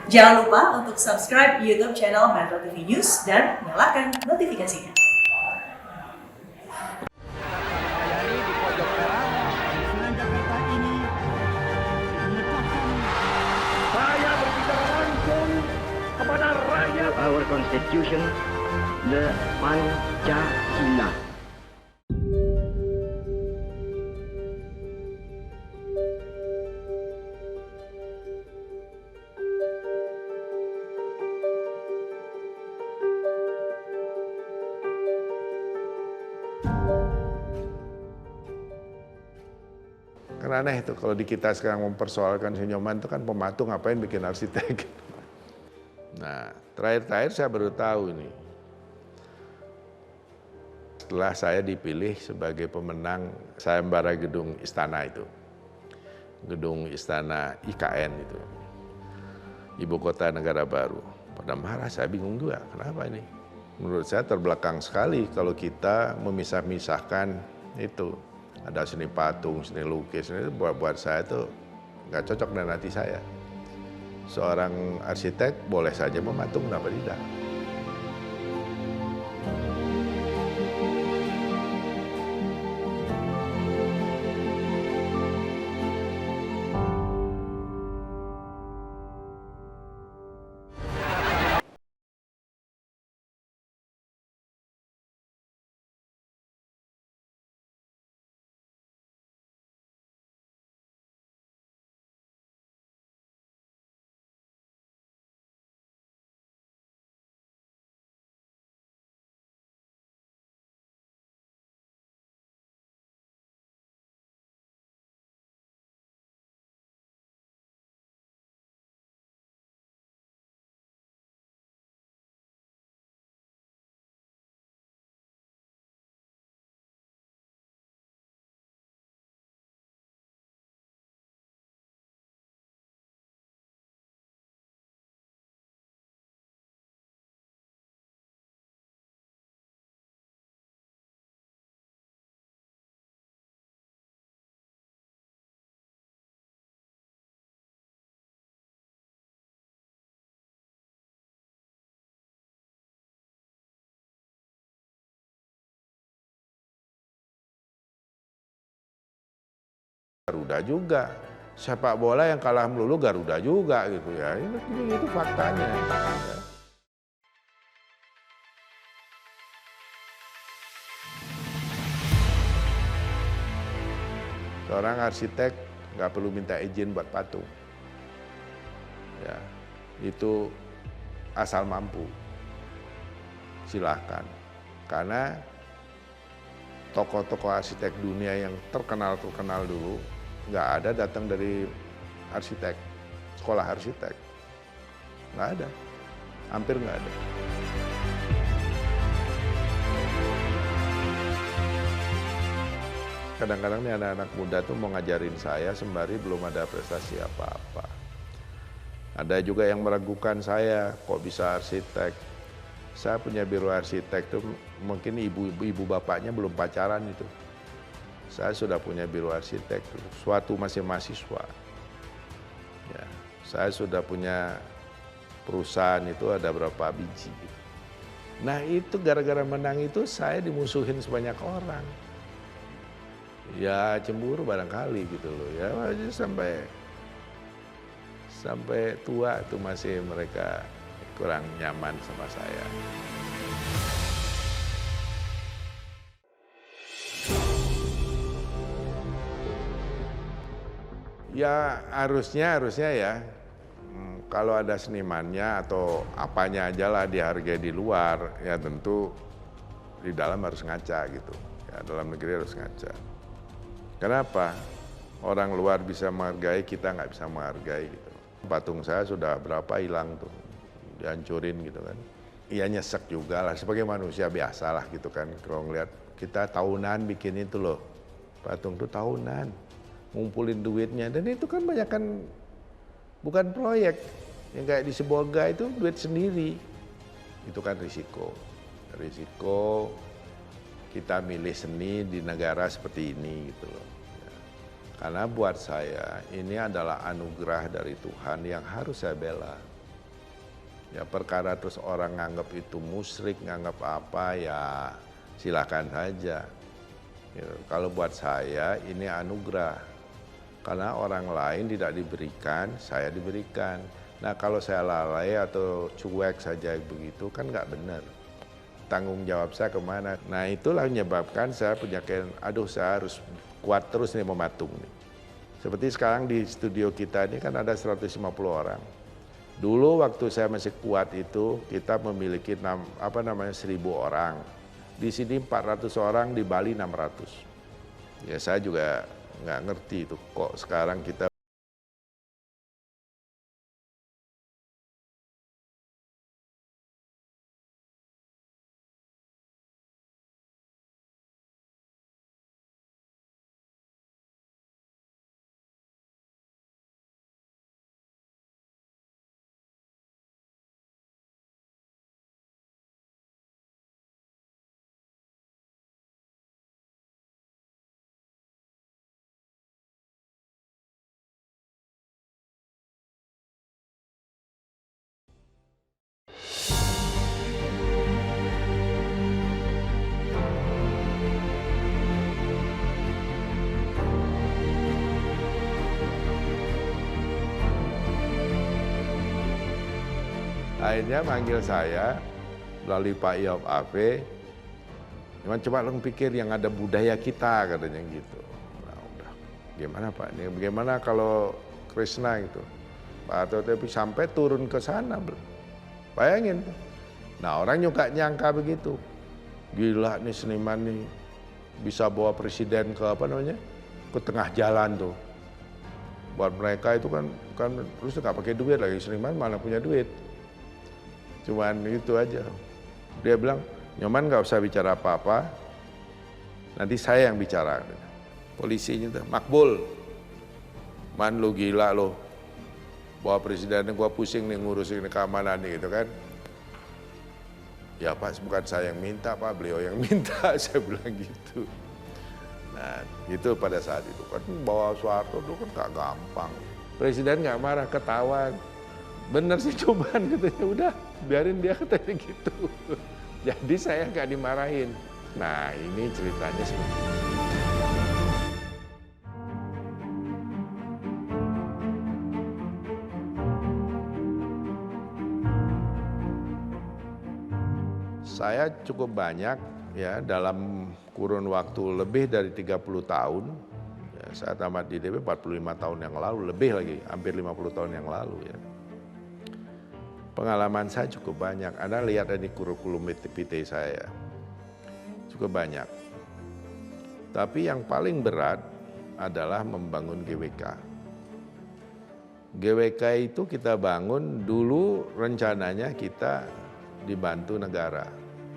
Jangan lupa untuk subscribe YouTube channel Metro TV News dan nyalakan notifikasinya. Di pojok barat, Senayan Jakarta ini menetapkan saya berbicara langsung kepada rakyat. Our Constitution, the Pancasila. Karena aneh itu kalau di kita sekarang mempersoalkan senyuman itu kan pematung ngapain bikin arsitek. Nah, terakhir saya baru tahu ini. Setelah saya dipilih sebagai pemenang sayembara gedung istana itu. Gedung istana IKN itu. Ibu kota negara baru. Pada marah, saya bingung juga, kenapa ini? Menurut saya terbelakang sekali kalau kita memisah-misahkan itu. Ada seni patung, seni lukis, itu buat saya itu nggak cocok dengan hati saya. Seorang arsitek boleh saja mematung, kenapa tidak? Garuda juga, sepak bola yang kalah melulu Garuda juga gitu ya, itu faktanya. Seorang arsitek nggak perlu minta izin buat patung, ya itu asal mampu, silahkan. Karena tokoh-tokoh arsitek dunia yang terkenal dulu nggak ada datang dari arsitek, sekolah arsitek. Nggak ada, hampir nggak ada. Kadang-kadang nih anak-anak muda tuh mau ngajarin saya sembari belum ada prestasi apa-apa. Ada juga yang meragukan saya, kok bisa arsitek? Saya punya biro arsitek tuh mungkin ibu bapaknya belum pacaran itu. Saya sudah punya biro arsitek, suatu masih mahasiswa. Ya, saya sudah punya perusahaan itu ada berapa biji. Nah itu gara-gara menang itu saya dimusuhin sebanyak orang. Ya cemburu barangkali gitu loh ya, sampai tua itu masih mereka kurang nyaman sama saya. Ya harusnya ya, kalau ada senimannya atau apanya aja lah dihargai di luar, ya tentu di dalam harus ngaca gitu. Ya dalam negeri harus ngaca. Kenapa? Orang luar bisa menghargai, kita nggak bisa menghargai gitu. Patung saya sudah berapa hilang tuh, dihancurin gitu kan. Iya nyesek juga lah, sebagai manusia biasa lah gitu kan. Kalau ngeliat kita tahunan bikin itu loh, patung tuh tahunan. Ngumpulin duitnya, dan itu kan banyak kan bukan proyek yang kayak di Sebolga itu duit sendiri, itu kan risiko kita milih seni di negara seperti ini gitu loh. Karena buat saya ini adalah anugerah dari Tuhan yang harus saya bela. Ya perkara terus orang nganggap itu musyrik, nganggap apa ya silakan saja. Gitu. Kalau buat saya ini anugerah. Karena orang lain tidak diberikan, saya diberikan. Nah kalau saya lalai atau cuek saja begitu kan nggak benar. Tanggung jawab saya kemana? Nah itulah menyebabkan saya punya aduh saya harus kuat terus nih mematung nih. Seperti sekarang di studio kita ini kan ada 150 orang. Dulu waktu saya masih kuat itu kita memiliki 1.000 orang. Di sini 400 orang, di Bali 600. Ya saya juga nggak ngerti itu kok sekarang kita. Akhirnya manggil saya melalui Pak Iop Ave, coba lo pikir yang ada budaya kita katanya gitu. Nah, udah, gimana Pak? Ini bagaimana kalau Krishna gitu? Pak tapi sampai turun ke sana, bayangin. Nah orang juga nyangka begitu, gila nih seniman nih bisa bawa presiden ke ke tengah jalan tuh. Buat mereka itu kan terus nggak pakai duit lagi, seniman mana punya duit. Cuman itu aja. Dia bilang, Nyoman nggak usah bicara apa-apa, nanti saya yang bicara. Polisinya tuh, Makbul, man lu gila lo, bawa presidennya gua pusing nih ngurusin keamanan nih gitu kan. Ya Pak, bukan saya yang minta Pak, beliau yang minta, saya bilang gitu. Nah itu pada saat itu kan bawa Soeharto dulu kan gak gampang. Presiden nggak marah, ketawa. Bener sih cobaan katanya, udah biarin dia katanya gitu. Jadi saya nggak dimarahin. Nah ini ceritanya seperti itu. Saya cukup banyak ya dalam kurun waktu lebih dari 30 tahun. Ya, saya tamat di DP 45 tahun yang lalu, lebih lagi, hampir 50 tahun yang lalu ya. Pengalaman saya cukup banyak. Anda lihat di kurikulum PT saya, cukup banyak. Tapi yang paling berat adalah membangun GWK. GWK itu kita bangun dulu rencananya kita dibantu negara,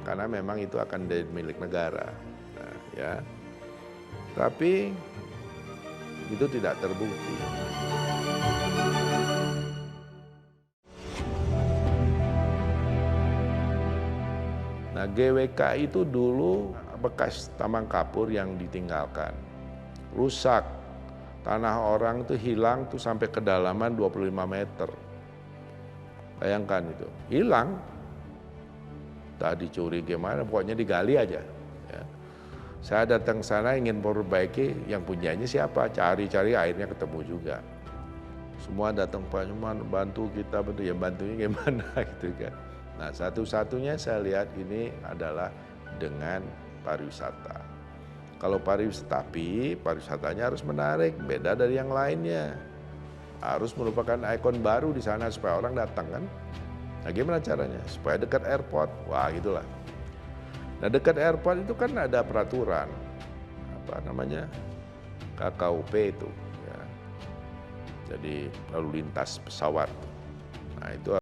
karena memang itu akan jadi milik negara. Nah, ya. Tapi itu tidak terbukti. Nah, GWK itu dulu bekas tambang kapur yang ditinggalkan. Rusak. Tanah orang itu hilang tuh sampai kedalaman 25 meter. Bayangkan itu. Hilang. Tak dicuri gimana, pokoknya digali aja. Ya. Saya datang sana ingin memperbaiki, yang punyanya siapa? Cari-cari akhirnya ketemu juga. Semua datang, Pak Nyoman bantu kita, ya bantunya gimana gitu kan. Nah satu-satunya saya lihat ini adalah dengan pariwisata. Kalau pariwisatanya harus menarik, beda dari yang lainnya. Harus merupakan ikon baru di sana supaya orang datang kan. Nah gimana caranya? Supaya dekat airport, wah gitulah. Nah dekat airport itu kan ada peraturan, KKUP itu. Ya. Jadi lalu lintas pesawat. Nah itu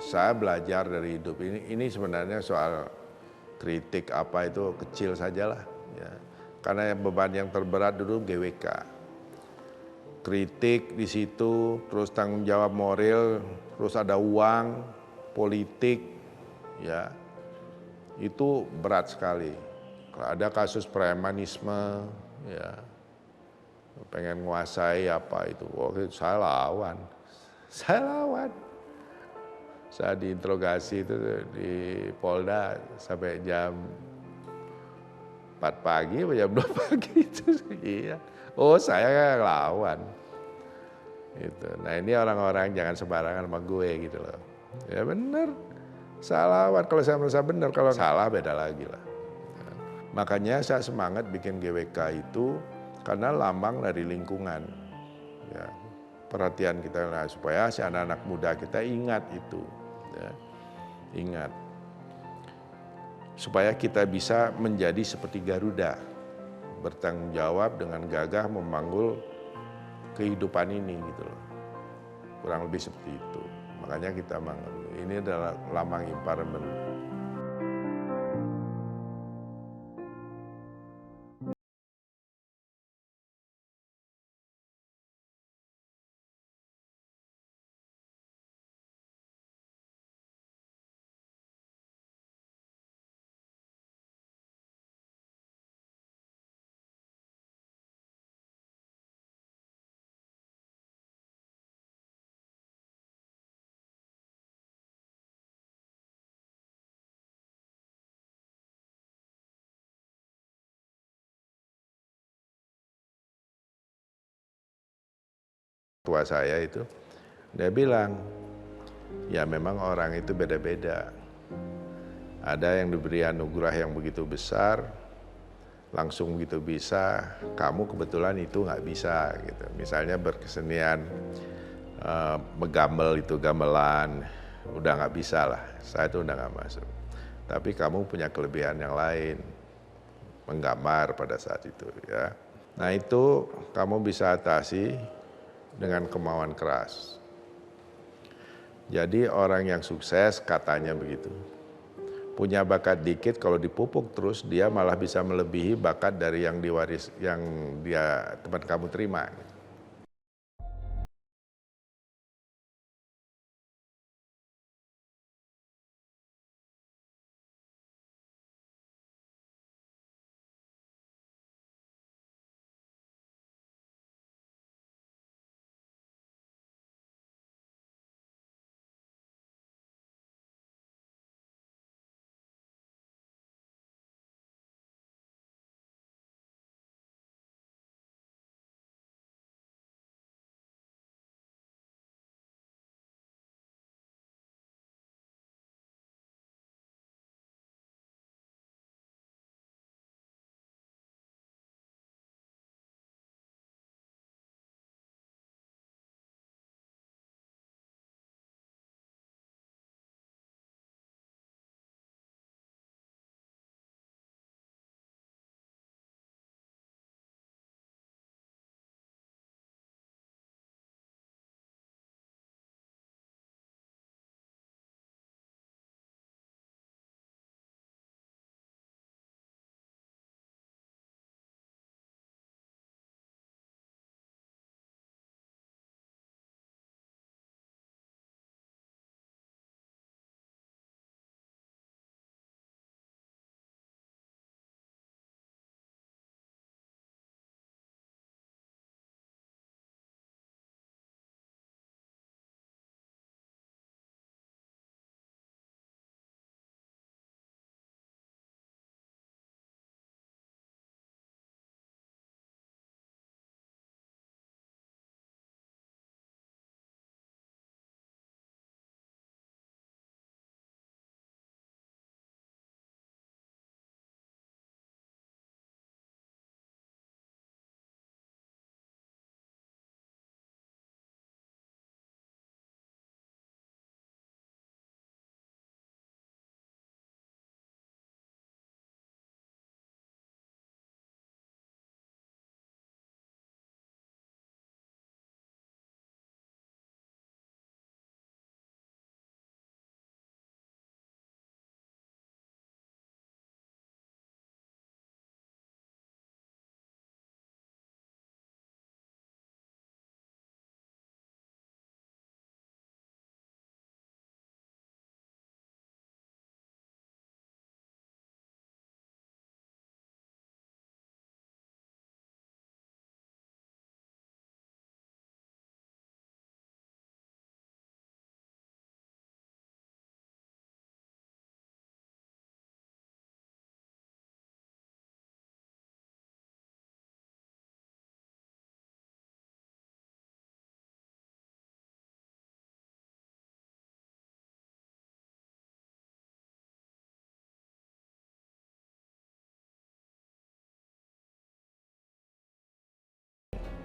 Saya belajar dari hidup ini sebenarnya soal kritik apa itu kecil sajalah ya. Karena beban yang terberat dulu GWK. Kritik di situ, terus tanggung jawab moral, terus ada uang, politik, ya itu berat sekali. Kalau ada kasus premanisme, ya pengen menguasai apa itu, saya lawan, saya lawan. Saya diinterogasi itu di Polda sampai jam 4 pagi, jam 2 pagi itu, iya. Oh saya lawan. Gitu. Nah ini orang-orang jangan sembarangan sama gue gitu loh. Ya benar, saya lawan kalau saya merasa benar, kalau salah beda lagi lah. Makanya saya semangat bikin GWK itu karena lambang dari lingkungan. Ya, perhatian kita lah supaya si anak-anak muda kita ingat itu. Ya, ingat. Supaya kita bisa menjadi seperti Garuda. Bertanggung jawab dengan gagah memanggul kehidupan ini gitu loh. Kurang lebih seperti itu. Makanya kita ini adalah lambang empowerment. Tua saya itu, dia bilang, ya memang orang itu beda-beda. Ada yang diberi anugerah yang begitu besar, langsung begitu bisa, kamu kebetulan itu nggak bisa gitu. Misalnya berkesenian, menggamel itu gamelan, udah nggak bisa lah, saya itu udah nggak masuk. Tapi kamu punya kelebihan yang lain, menggambar pada saat itu ya. Nah itu kamu bisa atasi dengan kemauan keras. Jadi orang yang sukses katanya begitu. Punya bakat dikit kalau dipupuk terus dia malah bisa melebihi bakat dari yang dia teman kamu terima.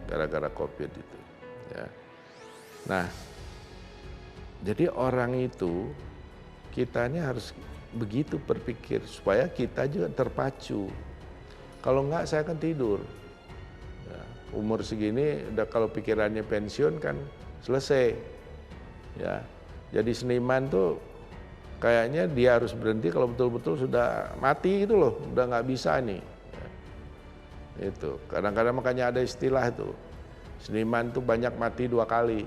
gara-gara COVID itu. Ya. Nah, jadi orang itu kitanya harus begitu berpikir supaya kita juga terpacu. Kalau enggak saya akan tidur. Ya, umur segini udah kalau pikirannya pensiun kan selesai. Ya, jadi seniman tuh kayaknya dia harus berhenti kalau betul-betul sudah mati gitu loh, udah nggak bisa nih. Ya, itu kadang-kadang makanya ada istilah itu, seniman tuh banyak mati 2 kali,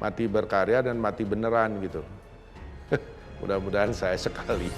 mati berkarya dan mati beneran gitu. Mudah-mudahan saya sekali.